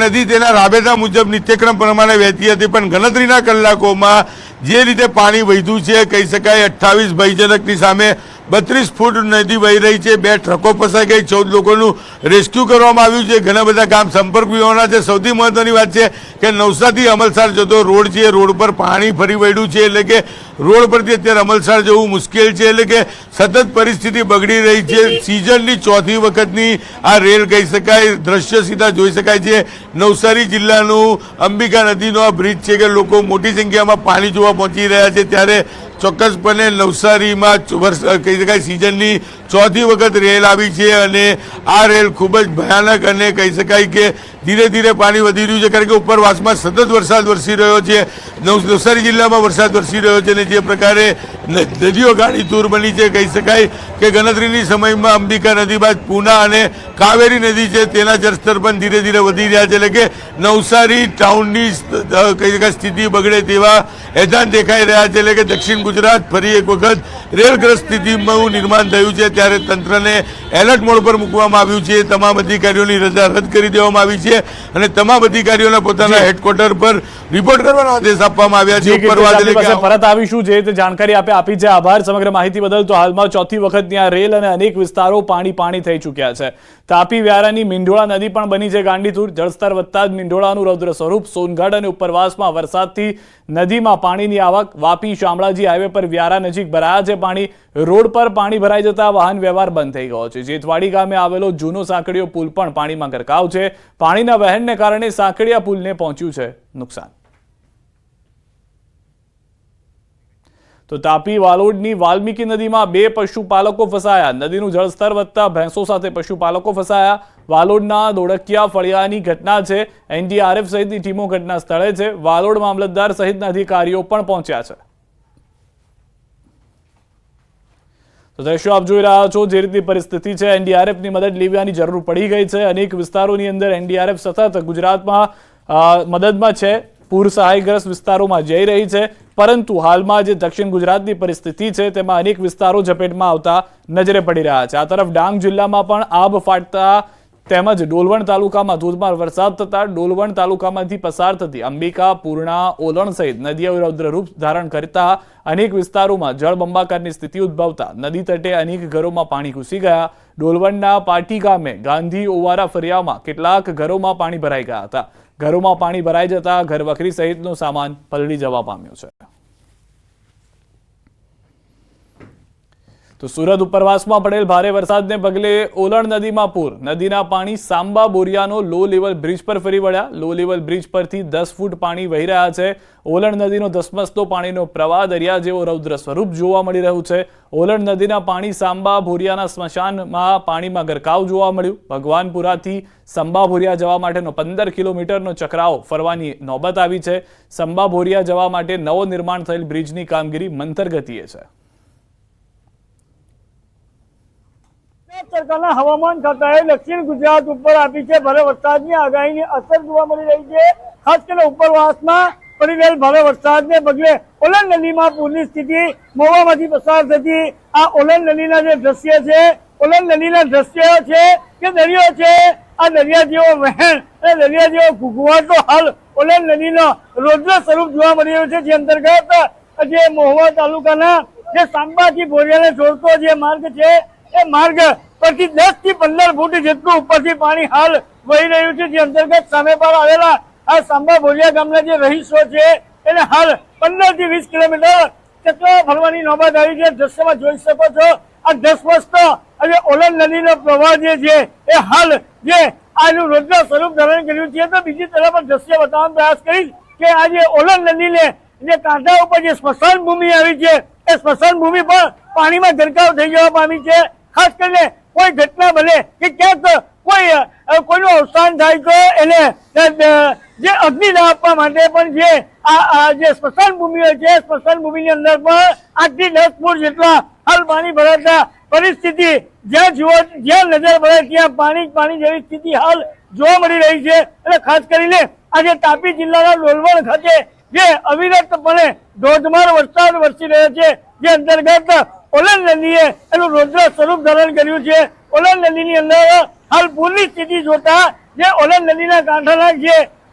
નદી તેના રાબેતા મુજબ નિત્યક્રમ પ્રમાણે વહેતી હતી, પણ ગણતરીના કલાકોમાં જે રીતે પાણી વહેતું છે કહી શકાય 28 ભયજનકની સામે 32 ફૂટ નદી વહી રહી છે। 2 ટ્રકો ફસાઈ ગઈ, 14 લોકોનું રેસ્ક્યુ કરવામાં આવ્યું છે। ઘણા બધા ગામ સંપર્ક વિહોણા છે। સૌથી મહત્વની વાત છે કે નવસારથી અમલસાર જતો રોડ છે, રોડ પર પાણી ફરી વળ્યું છે, એટલે કે રોડ પરથી અત્યારે અમલસાર જવું મુશ્કેલ છે, એટલે કે સતત પરિસ્થિતિ બગડી રહી છે। સિઝનની ચોથી વખતની આ રેલ કહી શકાય। દ્રશ્ય સીધા જોઈ શકાય છે। નવસારી જિલ્લાનું અંબિકા નદીનો આ બ્રિજ છે કે લોકો મોટી સંખ્યામાં પાણી જોવા પહોંચી રહ્યા છે, ત્યારે ચોક્કસપણે નવસારીમાં કહી શકાય સિઝનની ચોથી વખત રેલ આવી છે, અને આ રેલ ખૂબ જ ભયાનક અને કહી શકાય કે ધીરે ધીરે પાણી વધી રહ્યું છે, કારણ કે ઉપરવાસમાં સતત વરસાદ વરસી રહ્યો છે। નવસારી જિલ્લામાં વરસાદ વરસી રહ્યો છે, અને જે પ્રકારે નદીઓ ગાડી તૂર બની છે કહી શકાય કે ગણતરીની સમયમાં અંબિકા નદી બાદ પૂના અને કાવેરી નદી છે તેના જળસ્તર પણ ધીરે ધીરે વધી રહ્યા છે, એટલે કે નવસારી ટાઉનની કહી શકાય સ્થિતિ બગડે તેવા એજાન દેખાઈ રહ્યા છે। એટલે કે દક્ષિણ ગુજરાત ફરી એક વખત રેલગ્રસ્ત સ્થિતિમાં નિર્માણ થયું છે, ત્યારે તંત્રને એલર્ટ મોડ પર મૂકવામાં આવ્યું છે। તમામ અધિકારીઓની રજા રદ કરી દેવામાં આવી છે, અને તમામ અધિકારીઓને પોતાના હેડક્વાર્ટર પર રિપોર્ટ કરવાનો આદેશ આપવામાં આવ્યા છે। પરત આવીશું જે જાણકારી આપી છે, આભાર સમગ્ર માહિતી બદલ। તો હાલમાં ચોથી વખત ત્યાં રેલ અને અનેક વિસ્તારો પાણી થઈ ચૂક્યા છે। તાપી વ્યારાની મીંઢોળા નદી પણ બની છે ગાંડીતુર। જળસ્તર વધતા જ મીંઢોળાનું રૌદ્ર સ્વરૂપ। સોનગઢ અને ઉપરવાસમાં વરસાદથી નદીમાં પાણીની આવક। વાપી શામળાજી હાઈવે પર વ્યારા નજીક ભરાયા છે પાણી। રોડ પર પાણી ભરાઈ જતા વાહન વ્યવહાર બંધ થઈ ગયો છે। જેતવાડી ગામે આવેલો જૂનો સાંકડીયો પુલ પણ પાણીમાં ગરકાવ છે। પાણીના વહેણને કારણે સાંકડીયા પુલને પહોંચ્યું છે નુકસાન। તો તાપી વાલોડની વાલ્મીકી નદીમાં 2 પશુપાલકો ફસાયા। નદીનું જળસ્તર વધતા ભેંસો સાથે પશુપાલકો ફસાયા। વાલોડના દોડકિયા ફળિયાની ઘટના છે। એનડીઆરએફ સહિતની ટીમો ઘટના સ્થળે છે। વાલોડ મામલતદાર સહિતના અધિકારીઓ પણ પહોંચ્યા છે। તો દ્રશ્યો આપ જોઈ રહ્યા છો, જે રીતની પરિસ્થિતિ છે, એનડીઆરએફની મદદ લેવાની જરૂર પડી ગઈ છે। અનેક વિસ્તારોની અંદર એનડીઆરએફ સતત ગુજરાતમાં મદદમાં છે, પૂર સહાયગ્રસ્ત વિસ્તારોમાં જઈ રહી છે, પરંતુ હાલમાં જે દક્ષિણ ગુજરાતની પરિસ્થિતિ છે તેમાં અનેક વિસ્તારો ઝપેટમાં આવતા નજરે પડી રહ્યા છે। આ તરફ ડાંગ જિલ્લામાં પણ આબ ફાટતા તેમજ ડોલવણ તાલુકામાં ધોધમાર વરસાદ થતા ડોલવણ તાલુકામાંથી પસાર થતી અંબિકા, પૂર્ણા, ઓલણ સહિત નદીઓ રૌદ્ર રૂપ ધારણ કરતા અનેક વિસ્તારોમાં જળબંબાકારની સ્થિતિ ઉદ્ભવતા નદી તટે અનેક ઘરોમાં પાણી ઘૂસી ગયા। ડોલવણના પાટી ગામે ગાંધી ઓવારા ફરિયામાં કેટલાક ઘરોમાં પાણી ભરાઈ ગયા હતા। ઘરોમાં પાણી ભરાઈ જતા ઘરવખરી સહિતનો સામાન પલળી જવા પામ્યો છે। તો સુરત ઉપરવાસમાં પડેલ ભારે વરસાદને પગલે ઓલણ નદીમાં પૂર। નદીના પાણી સાંબા બોરિયાનો લો લેવલ બ્રિજ પર ફરી વળ્યા। લો લેવલ બ્રિજ પરથી 10 ફૂટ પાણી વહી રહ્યા છે। ઓલણ નદીનો ધસમસતો પાણીનો પ્રવાહ દરિયા જેવો રૌદ્ર સ્વરૂપ જોવા મળી રહ્યું છે। ઓલણ નદીના પાણી સાંબા ભોરિયાના સ્મશાનમાં પાણીમાં ગરકાવ જોવા મળ્યું। ભગવાનપુરાથી સંબા ભોરિયા જવા માટેનો 15 કિલોમીટરનો ચક્રાવ ફરવાની નોબત આવી છે। સંબા ભોરિયા જવા માટે નવો નિર્માણ થયેલ બ્રિજની કામગીરી મંથર ગતિએ છે। સરકારના હવામાન ખાતાએ દક્ષિણ ગુજરાત ઉપર આપી છે ભારે વરસાદની આગાહીની અસર જોવા મળી રહી છે। ખાસ કરીને ઉપરવાસમાં પડી રહેલ ભારે વરસાદને પગલે ઓલણ નદીમાં પૂરની સ્થિતિ મહુવામાંથી પસાર થતી આ ઓલણ નદીના જે દ્રશ્ય છે, ઓલણ નદીના દ્રશ્યો છે કે દરિયો છે, આ દરિયા જેવો વહેણ અને દરિયા જેવો ઘૂઘવાટો હાલ ઓલણ નદીનો રૌદ્ર સ્વરૂપ જોવા મળી રહ્યો છે। જે અંતર્ગત જે મહુવા તાલુકાના જે સાંબાથી ભોરિયાને જોડતો જે માર્ગ છે એ માર્ગ પરથી 10 થી 15 ફૂટ જેટલું ઉપરથી પાણી હાલ વહી રહ્યું છે। જે અંતર્ગત સામે પર આવેલા આ સાંબા ભોરિયા ગામના જે રહીશો છે એને હાલ 15 થી 20 કિલોમીટર ચક્ર ફરવાની નોબત આવી છે। દ્રશ્યમાં જોઈ શકો છો આ ધસમસતો અને ઓલણ નદીનો પ્રવાહ જે છે એ હાલ જે આનું રૌદ્ર સ્વરૂપ ધારણ કર્યું છે। તો બીજી તરફ દ્રશ્ય બતાવવાનો પ્રયાસ કરીશ કે આ જે ઓલણ નદીને જે કાંઠા ઉપર જે સ્મશાન ભૂમિ આવી છે એ સ્મશાન ભૂમિ પણ પાણીમાં ગરકાવ થઈ જવા પામી છે। ખાસ કરીને કોઈ ઘટના બને કે ક્યાંક કોઈનું અવસાન થાય તો એને જે અગ્નિદાહ આપવા માટે પણ જે સ્મશાન ભૂમિ હોય છે, સ્મશાન ભૂમિની અંદર પણ 8 થી 10 ફૂટ જેટલા હાલ પાણી ભરાતા પરિસ્થિતિ જ્યાં નજર પડે ત્યાં પાણી જેવી સ્થિતિ હાલ જોવા મળી રહી છે। અને ખાસ કરીને આજે તાપી જિલ્લાના ડોલવણ ખાતે જે અવિરતપણે ધોધમાર વરસાદ વરસી રહ્યો છે, જે અંતર્ગત ઓલણ નદીએ એનું રૌદ્ર સ્વરૂપ ધારણ કર્યું છે। ઓલણ નદીની અંદર હાલ પૂરની સ્થિતિ જોતા જે ઓલન નદીના કાંઠાના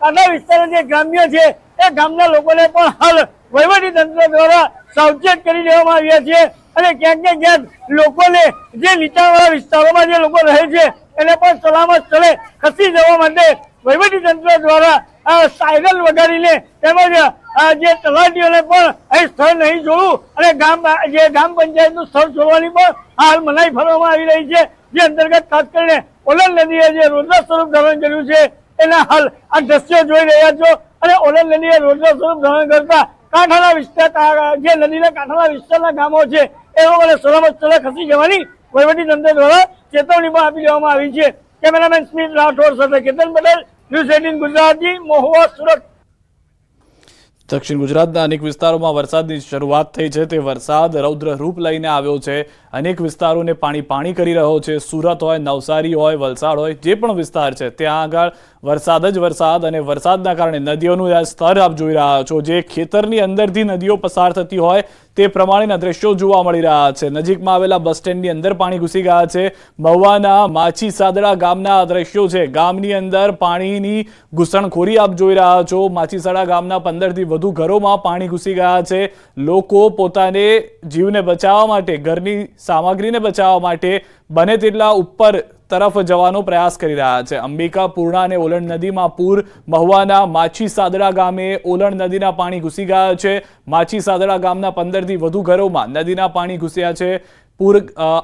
કાંઠા વિસ્તારના જે ગ્રામ્ય છે એ ગામના લોકોને પણ હાલ વહીવટી તંત્ર દ્વારા સાવચેત કરી દેવામાં આવ્યા છે અને ક્યાંક ને ક્યાંક લોકોને જે નીચાણવાળા વિસ્તારોમાં જે લોકો રહે છે એને પણ સલામત સ્થળે ખસી જવા માટે વહીવટી તંત્ર દ્વારા સાયરન વગાડીને તેમજ જે તલાટીઓને પણ અહીં સ્થળ નહીં જોડવું અને ગામ પંચાયતનું સ્થળ છોડવાની પણ હાલ મનાઈ ફરવામાં આવી રહી છે, જે અંતર્ગત ખાસ કરીને ઓલન નદીએ જે રૌદ્ર સ્વરૂપ ધારણ કર્યું છે એના હાલ આ દ્રશ્યો જોઈ રહ્યા છો અને ઓલન નદીએ રૌદ્ર સ્વરૂપ ધારણ કરતા કાંઠાના વિસ્તાર જે નદીના કાંઠાના વિસ્તારના ગામો છે એ લોકોને સલામત સ્થળે ખસી જવાની વહીવટી તંત્ર દ્વારા ચેતવણી પણ આપી દેવામાં આવી છે। કેમેરામેન સ્મિત રાઠોડ સાથે કેતન પટેલ, ન્યૂઝ 18 ગુજરાતી, મહુવા, સુરત। દક્ષિણ ગુજરાતના અનેક વિસ્તારોમાં વરસાદની શરૂઆત થઈ છે। તે વરસાદ રૌદ્ર રૂપ લઈને આવ્યો છે। અનેક વિસ્તારોને પાણી કરી રહ્યો છે। સુરત હોય, નવસારી હોય, વલસાડ હોય, જે પણ વિસ્તાર છે ત્યાં આગળ વરસાદ જ વરસાદ અને વરસાદના કારણે નદીઓનું આ સ્તર આપ જોઈ રહ્યા છો, જે ખેતરની અંદરથી નદીઓ પસાર થતી હોય તે પ્રમાણેના દ્રશ્યો જોવા મળી રહ્યા છે। નજીકમાં આવેલા બસ સ્ટેન્ડની અંદર પાણી ઘૂસી ગયા છે। મહુવાના માછી સાદડા ગામના આ દ્રશ્યો છે। ગામની અંદર પાણીની ઘૂસણખોરી આપ જોઈ રહ્યા છો। માછીસાડા ગામના 15 થી વધુ ઘરોમાં પાણી ઘૂસી ગયા છે। લોકો પોતાને જીવને બચાવવા માટે, ઘરની સામગ્રીને બચાવવા માટે બને તેટલા ઉપર તરફ જવાનો પ્રયાસ કરી રહ્યા છે। અંબિકા, પૂર્ણા અને ઓલણ નદીમાં પૂર। મહુવાના માછી સાદડા ગામે ઓલણ નદીના પાણી ઘૂસી ગયા છે। માછી સાદડા ગામના 15 થી વધુ ઘરોમાં નદીના પાણી ઘૂસ્યા છે। પૂર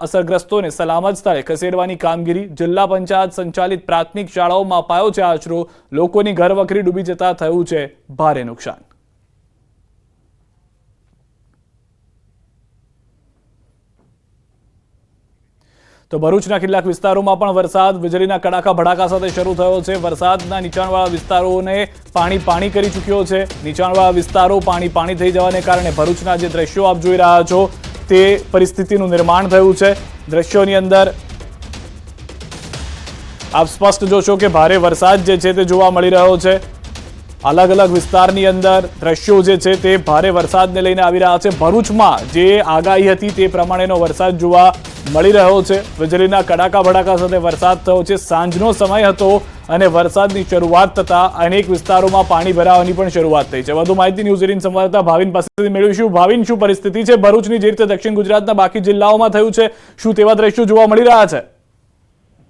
અસરગ્રસ્તોને સલામત સ્થળે ખસેડવાની કામગીરી જિલ્લા પંચાયત સંચાલિત પ્રાથમિક શાળાઓમાં અપાયો છે આશરો। લોકોની ઘરવખરી ડૂબી જતા થયું છે ભારે નુકસાન। તો ભરૂચના કેટલાક વિસ્તારોમાં પણ વરસાદ વીજળીના કડાકા ભડાકા સાથે શરૂ થયો છે। વરસાદના નીચાણવાળા વિસ્તારોને પાણી કરી ચૂક્યો છે। નીચાણવાળા વિસ્તારો પાણી થઈ જવાને કારણે ભરૂચના જે દ્રશ્યો આપ જોઈ રહ્યા છો તે પરિસ્થિતિનું નિર્માણ થયું છે। દ્રશ્યોની અંદર આપ સ્પષ્ટ જોશો કે ભારે વરસાદ જે છે તે જોવા મળી રહ્યો છે। અલગ અલગ વિસ્તારની અંદર દ્રશ્યો જે છે તે ભારે વરસાદને લઈને આવી રહ્યા છે। ભરૂચમાં જે આગાહી હતી તે પ્રમાણેનો વરસાદ જોવા મળી રહ્યો છે। વીજળીના કડાકા ભડાકા સાથે વરસાદ થયો છે। સાંજનો સમય હતો અને વરસાદની શરૂઆત થતા અનેક વિસ્તારોમાં પાણી ભરાવાની પણ શરૂઆત થઈ છે। વધુ માહિતી ન્યૂઝ 18 સંવાદદાતા ભાવિન પાસેથી મેળવીશું। ભાવિન, શું પરિસ્થિતિ છે ભરૂચની, જે રીતે દક્ષિણ ગુજરાતના બાકી જિલ્લાઓમાં થયું છે, શું તેવા દ્રશ્યો જોવા મળી રહ્યા છે?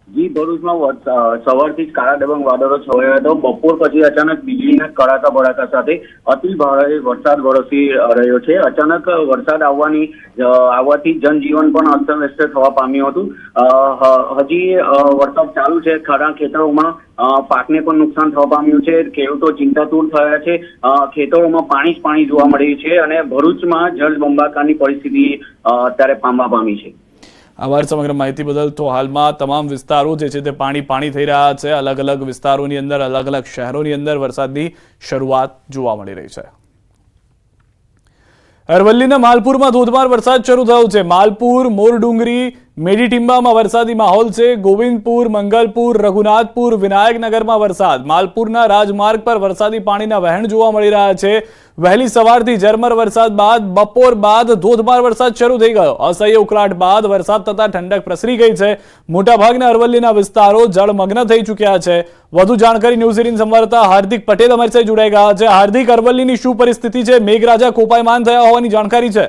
જી, ભરૂચમાં સવારથી જ કાળા ડબંગ વાદળો છવાયા હતો। બપોર પછી અચાનક વીજળીના કડાકા ભડાકા સાથે અતિ ભારે વરસાદ વરસી રહ્યો છે। અચાનક વરસાદ આવવાથી જનજીવન પણ અસ્તવ્યસ્ત થવા પામ્યું હતું। હજી વરસાદ ચાલુ છે। ખરા ખેતરોમાં પાકને પણ નુકસાન થવા પામ્યું છે। ખેડૂતો ચિંતાતુર થયા છે। ખેતરોમાં પાણી જોવા મળ્યું છે અને ભરૂચમાં જળબંબાકારની પરિસ્થિતિ અત્યારે પામવા પામી છે। આભાર સમગ્ર માહિતી બદલ। તો હાલમાં તમામ વિસ્તારો જે છે તે પાણી થઈ રહ્યા છે। અલગ અલગ વિસ્તારોની અંદર, અલગ અલગ શહેરોની અંદર વરસાદની શરૂઆત જોવા મળી રહી છે। અરવલ્લીના માલપુરમાં ધોધમાર વરસાદ શરૂ થયો છે। માલપુર, મોરડુંગરી, મેડીટીમ્બામાં વરસાદી માહોલ છે। ગોવિંદપુર, મંગલપુર, રઘુનાથપુર, વિનાયકનગરમાં વરસાદ। માલપુરના રાજમાર્ગ પર વરસાદી પાણીના વહેણ જોવા મળી રહ્યા છે। વહેલી સવારથી ઝરમર વરસાદ બાદ બપોર બાદ ધોધમાર વરસાદ શરૂ થઈ ગયો। અસહ્ય ઉકળાટ બાદ વરસાદ થતા ઠંડક પ્રસરી ગઈ છે। મોટાભાગના અરવલ્લીના વિસ્તારો જળમગ્ન થઈ ચૂક્યા છે। વધુ જાણકારી ન્યૂઝ 18 સંવાદદાતા હાર્દિક પટેલ અમારી સાથે જોડાઈ ગયા છે। હાર્દિક, અરવલ્લીની શું પરિસ્થિતિ છે? મેઘરાજા કોપાયમાન થયા હોવાની જાણકારી છે?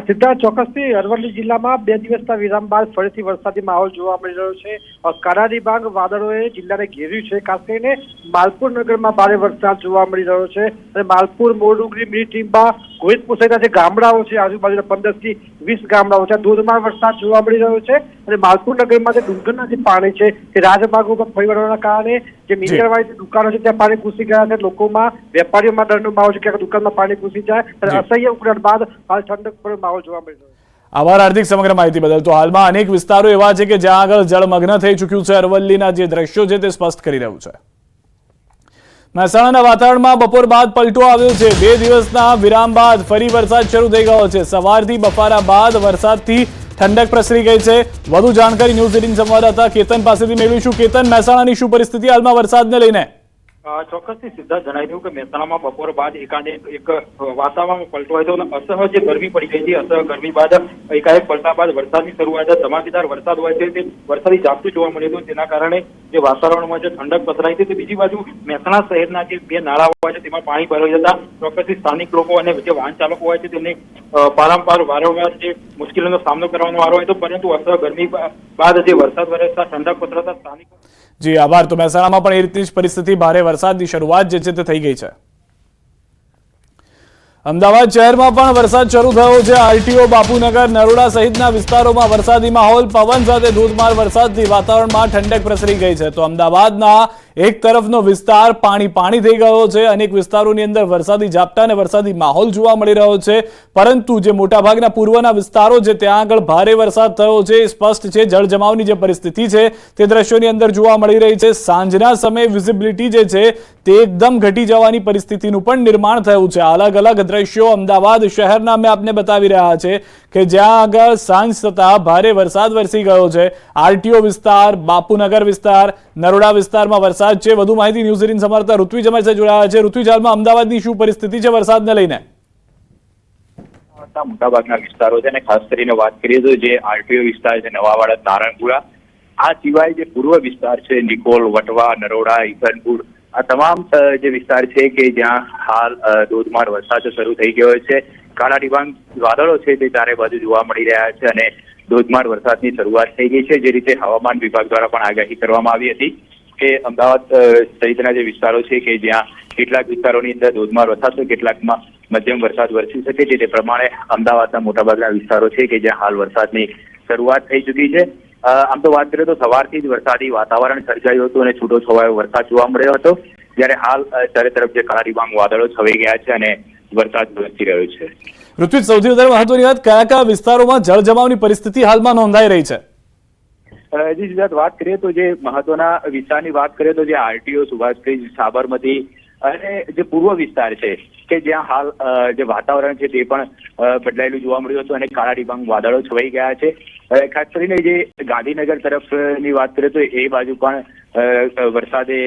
સિદ્ધાર્થ, ચોક્કસથી અરવલ્લી જિલ્લામાં 2 દિવસના વિરામ બાદ ફરીથી વરસાદી માહોલ જોવા મળી રહ્યો છે। કાળા ડિબાંગ વાદળોએ જિલ્લાને ઘેર્યું છે। ખાસ કરીને માલપુર નગરમાં ભારે વરસાદ જોવા મળી રહ્યો છે અને માલપુર, મોરડુંગરી, મીઠીંબા, ગોવિંદપુર સહિતના જે ગામડાઓ છે, આજુબાજુના 15 થી 20 ગામડાઓ છે, ધોધમાર વરસાદ જોવા મળી રહ્યો છે અને માલપુર નગરમાં જે ડુંગરના જે પાણી છે તે રાજમાર્ગો પર ફરી વળવાના કારણે જે મીટરવાળી દુકાનો છે ત્યાં પાણી ઘૂસી ગયા છે। લોકોમાં, વેપારીઓમાં ડરનો માહોલ છે કે દુકાનમાં પાણી ઘૂસી જાય અને અસહ્ય ઉકળાટ બાદ હાલ ઠંડક પર માહોલ જોવા મળી રહ્યો છે। આભાર હાર્દિક સમગ્ર માહિતી બદલ। તો હાલમાં અનેક વિસ્તારો એવા છે કે જ્યાં આગળ જળમગ્ન થઈ ચૂક્યું છે। અરવલ્લીના જે દ્રશ્યો છે તે સ્પષ્ટ કરી રહ્યું છે। મહેસાણાના વાતાવરણમાં બપોર બાદ પલટો આવ્યો છે। 2 દિવસના વિરામ બાદ ફરી વરસાદ શરૂ થઈ ગયો છે। સવારથી બફારા બાદ વરસાદથી ઠંડક પ્રસરી ગઈ છે। વધુ જાણકારી ન્યૂઝ 18 સંવાદદાતા કેતન પાસેથી મેળવીશું। કેતન, મહેસાણાની શું પરિસ્થિતિ હાલમાં વરસાદને લઈને? ચોક્કસથી સિદ્ધાર્થ જણાવી દઉં કે મહેસાણામાં બપોર બાદ એક વાતાવરણ પલટો હતો અને અસહ્ય જે ગરમી પડી ગઈ હતી, અસહ્ય ગરમી બાદ એકાએક પલટા બાદ વરસાદની શરૂઆત, ધમાકેદાર વરસાદ હોય છે તે વરસાદી ઝાપટું જોવા મળ્યું હતું, તેના કારણે જે વાતાવરણમાં જે ઠંડક પસરાઈ હતી. બીજી બાજુ મહેસાણા શહેરના જે બે નાળા હોય છે તેમાં પાણી ભરાઈ જતા ચોક્કસથી સ્થાનિક લોકો અને જે વાહન ચાલકો હોય છે તેમને પારંપાર વારંવાર જે મુશ્કેલીનો સામનો કરવાનો વારો હોય તો, પરંતુ અસહ્ય ગરમી બાદ જે વરસાદ વરસતા ઠંડક પસરાતા સ્થાનિકો. જી આભાર. તો મહેસાણામાં પણ એ રીતની જ પરિસ્થિતિ, ભારે વરસાદની શરૂઆત જે છે તે થઈ ગઈ છે. અમદાવાદ શહેરમાં પણ વરસાદ શરૂ થયો છે. આરટીઓ, બાપુનગર, નરોડા સહિતના વિસ્તારોમાં વરસાદી માહોલ, પવન સાથે ધોધમાર વરસાદથી વાતાવરણમાં ઠંડક પ્રસરી ગઈ છે. તો અમદાવાદના એક તરફનો વિસ્તાર પાણી થઈ ગયો છે. અનેક વિસ્તારોની અંદર વરસાદી ઝાપટા અને વરસાદી માહોલ જોવા મળી રહ્યો છે. પરંતુ જે મોટાભાગના પૂર્વના વિસ્તારો છે ત્યાં આગળ ભારે વરસાદ થયો છે. સ્પષ્ટ છે જળજમાવની જે પરિસ્થિતિ છે તે દ્રશ્યોની અંદર જોવા મળી રહી છે. સાંજના સમયે વિઝિબિલિટી જે છે તે એકદમ ઘટી જવાની પરિસ્થિતિનું પણ નિર્માણ થયું છે. અલગ અલગ દ્રશ્યો અમદાવાદ શહેરના અમે આપને બતાવી રહ્યા છે કે જ્યાં આગળ સાંજ થતા ભારે વરસાદ વરસી ગયો છે. આરટીઓ વિસ્તાર, બાપુનગર વિસ્તાર, નરોડા વિસ્તારમાં વરસાદ છે. વધુ માહિતી ન્યૂઝ 18 સમાચાર ઋત્વિજ અમારી સાથે જોડાયા છે. ઋત્વિજ, હાલમાં અમદાવાદની શું પરિસ્થિતિ છે વરસાદને લઈને? મોટાભાગના વિસ્તારો છે અને ખાસ કરીને વાત કરીએ તો જે આરટીઓ વિસ્તાર છે, નવાવાડા, તારણપુરા, આ સિવાય જે પૂર્વ વિસ્તાર છે, નિકોલ, વટવા, નરોડા, ઈસનપુર, આ તમામ જે વિસ્તાર છે કે જ્યાં હાલ ધોધમાર વરસાદ શરૂ થઈ ગયો છે. કાળા ડિબાંગ વાદળો છે તે ચારે બાજુ જોવા મળી રહ્યા છે અને ધોધમાર વરસાદની શરૂઆત થઈ ગઈ છે. જે રીતે હવામાન વિભાગ દ્વારા પણ આગાહી કરવામાં આવી હતી કે અમદાવાદ સહિતના જે વિસ્તારો છે કે જ્યાં કેટલાક વિસ્તારોની અંદર ધોધમાર વરસાદ તો કેટલાકમાં મધ્યમ વરસાદ વરસી શકે છે. તે પ્રમાણે અમદાવાદના મોટાભાગના વિસ્તારો છે કે જ્યાં હાલ વરસાદની શરૂઆત થઈ ચૂકી છે. આમ તો વાત કરીએ તો સવારથી જ વરસાદી વાતાવરણ સર્જાયું હતું અને છૂટો છવાયો વરસાદ જોવા મળ્યો હતો, જ્યારે હાલ ચારે તરફ જે કાળા ડિબાંગ વાદળો છવાઈ ગયા છે અને વરસાદ વરસી રહ્યો છે. ઋત્વિજ, સૌથી વધારે મહત્વની વાત, કયા કયા વિસ્તારોમાં જળજમાવની પરિસ્થિતિ હાલમાં નોંધાઈ રહી છે? જી સિદ્ધાર્થ, વાત કરીએ તો જે મહત્વના વિસ્તારની વાત કરીએ તો જે આરટીઓ, સુભાષબ્રિજ, સાબરમતી અને જે પૂર્વ વિસ્તાર છે કે જ્યાં હાલ જે વાતાવરણ છે તે પણ બદલાયેલું જોવા મળ્યું હતું અને કાળા ડિબાંગ વાદળો છવાઈ ગયા છે. ખાસ કરીને જે ગાંધીનગર તરફની વાત કરીએ તો એ બાજુ પણ વરસાદે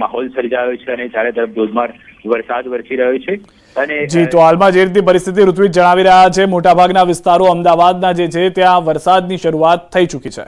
માહોલ સર્જાયો છે અને ચારે તરફ ધોધમાર વરસાદ વરસી રહ્યો છે. અને જી, તો હાલમાં જે રીતની પરિસ્થિતિ ઋત્વિજ જણાવી રહ્યા છે, મોટાભાગના વિસ્તારો અમદાવાદના જે છે ત્યાં વરસાદની શરૂઆત થઈ ચૂકી છે.